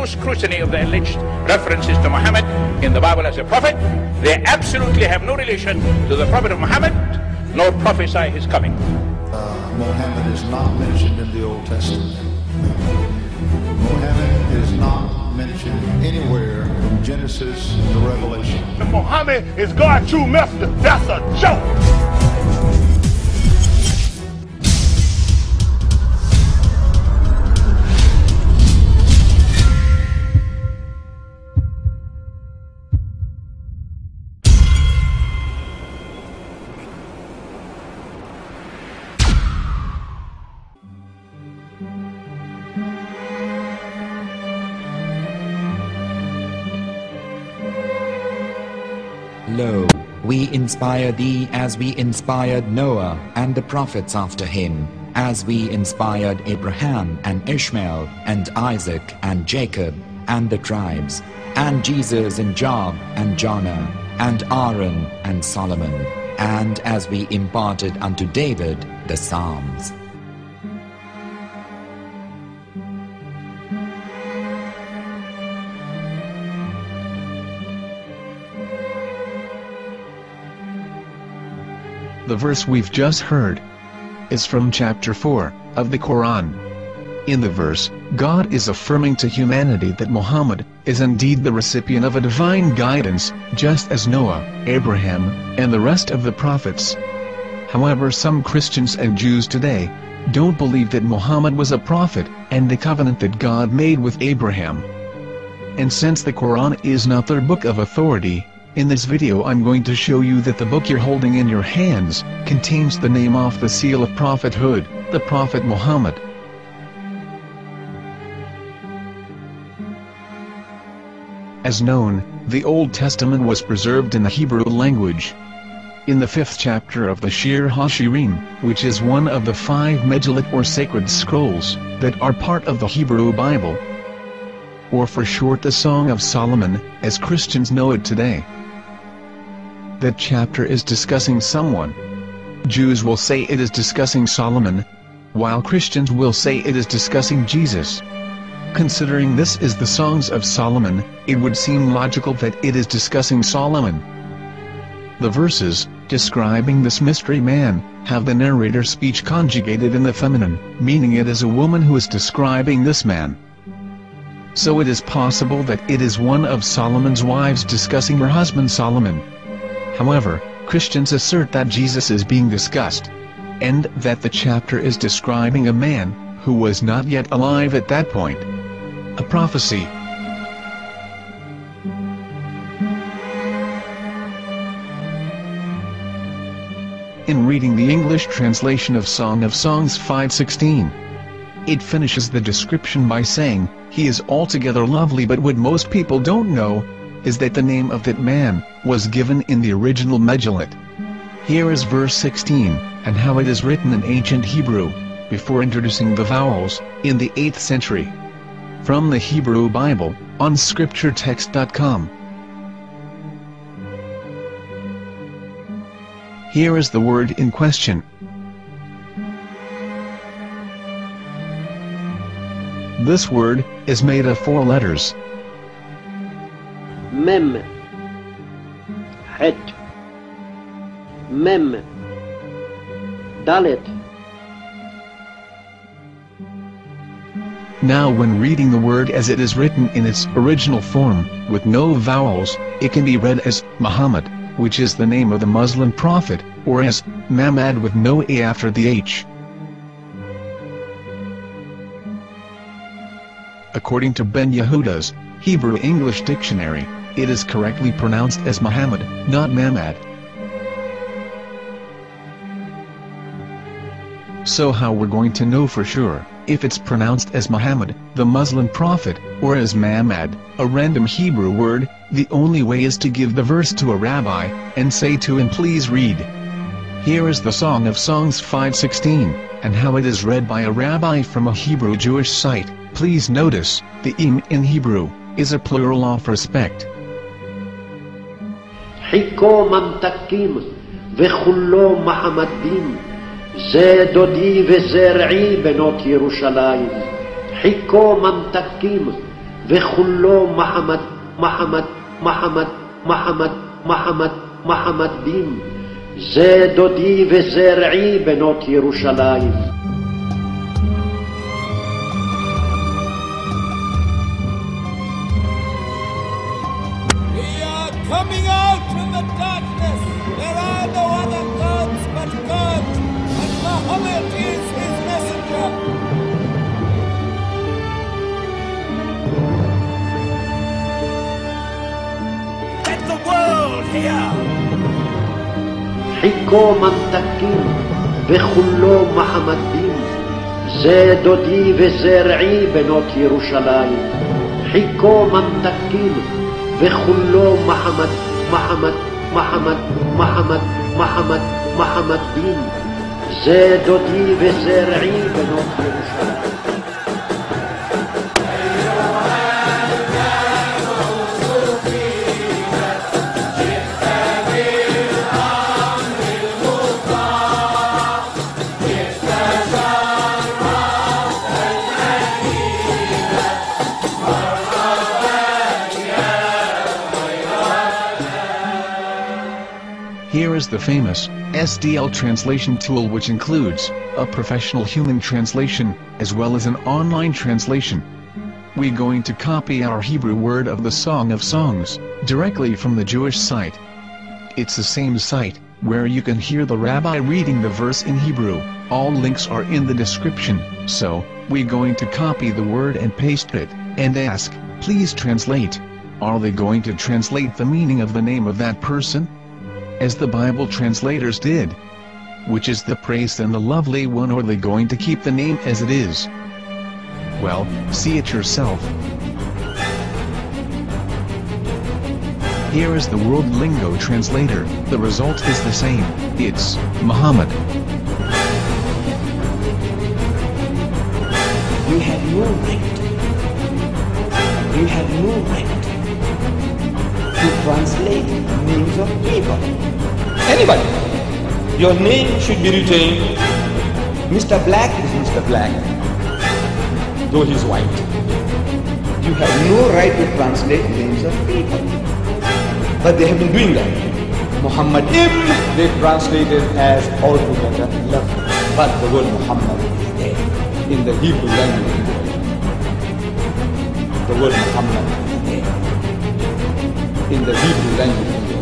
no scrutiny of the alleged references to Muhammad in the Bible as a prophet. They absolutely have no relation to the prophet of Muhammad, nor prophesy his coming. Muhammad is not mentioned in the Old Testament. Muhammad is not mentioned anywhere from Genesis to Revelation. Muhammad is God's true messenger. That's a joke. Lo, we inspire thee as we inspired Noah and the prophets after him, as we inspired Abraham and Ishmael and Isaac and Jacob and the tribes, and Jesus and Job and Jonah and Aaron and Solomon, and as we imparted unto David the Psalms. The verse we've just heard is from chapter 4 of the Quran. In the verse, God is affirming to humanity that Muhammad is indeed the recipient of a divine guidance, just as Noah, Abraham, and the rest of the prophets. However, some Christians and Jews today don't believe that Muhammad was a prophet and the covenant that God made with Abraham. And since the Quran is not their book of authority, in this video I'm going to show you that the book you're holding in your hands contains the name off the seal of prophethood, the Prophet Muhammad. As known, the Old Testament was preserved in the Hebrew language. In the 5th chapter of the Shir HaShirim, which is one of the 5 Megillat or sacred scrolls that are part of the Hebrew Bible, or for short the Song of Solomon, as Christians know it today. That chapter is discussing someone. Jews will say it is discussing Solomon, while Christians will say it is discussing Jesus. Considering this is the Songs of Solomon, it would seem logical that it is discussing Solomon. The verses, describing this mystery man, have the narrator's speech conjugated in the feminine, meaning it is a woman who is describing this man. So it is possible that it is one of Solomon's wives discussing her husband Solomon. However, Christians assert that Jesus is being discussed, and that the chapter is describing a man who was not yet alive at that point. A prophecy. In reading the English translation of Song of Songs 5:16, it finishes the description by saying, "He is altogether lovely," but what most people don't know is that the name of that man was given in the original Megillat. Here is verse 16, and how it is written in ancient Hebrew, before introducing the vowels, in the 8th century. From the Hebrew Bible, on scripturetext.com. Here is the word in question. This word is made of 4 letters. Mem, Het, Mem, Dalet. Now when reading the word as it is written in its original form, with no vowels, it can be read as Muhammad, which is the name of the Muslim prophet, or as Mamad with no A after the H. According to Ben Yehuda's Hebrew English Dictionary, it is correctly pronounced as Muhammad, not Mamad. So how we're going to know for sure if it's pronounced as Muhammad, the Muslim prophet, or as Mamad, a random Hebrew word? The only way is to give the verse to a rabbi and say to him, "Please read." Here is the Song of Songs 5:16, and how it is read by a rabbi from a Hebrew Jewish site. Please notice, the im in Hebrew is a plural of respect. חיכו ממתקים וכולו מחמדים, זה דודי וזרעי בנות ירושלים. חיכו ממתקים וכולו מחמד, מחמד, מחמד, מחמד, מחמד, מחמד דין. זה דודי וזה רעי בנות ירושלים. Coming out from the darkness, there are no other gods but God, and Muhammad is his messenger. Let the world hear. חיכו ממתקים וכולו מחמד דין. זה דודי וזה רעי בנות ירושלים. חיכו ממתקים וכולו מחמד, מחמד, מחמד, מחמד, מחמד, מחמד דין. זה דודי וזה רעי בנות ירושלים. Here is the famous SDL translation tool, which includes a professional human translation, as well as an online translation. We're going to copy our Hebrew word of the Song of Songs, directly from the Jewish site. It's the same site, where you can hear the rabbi reading the verse in Hebrew. All links are in the description, so, we're going to copy the word and paste it, and ask, please translate. Are they going to translate the meaning of the name of that person? As the Bible translators did. Which is the praised and the lovely one, or are they going to keep the name as it is? Well, see it yourself. Here is the World Lingo Translator. The result is the same. It's Muhammad. You have no right. You have no right to translate names of people. Anybody. Your name should be retained. Mr. Black is Mr. Black, though he's white. You have no right to translate names of people. But they have been doing that. Muhammad they translated as altogether lovely. But the word Muhammad is there in the Hebrew language. The word Muhammad is there in the Hebrew language.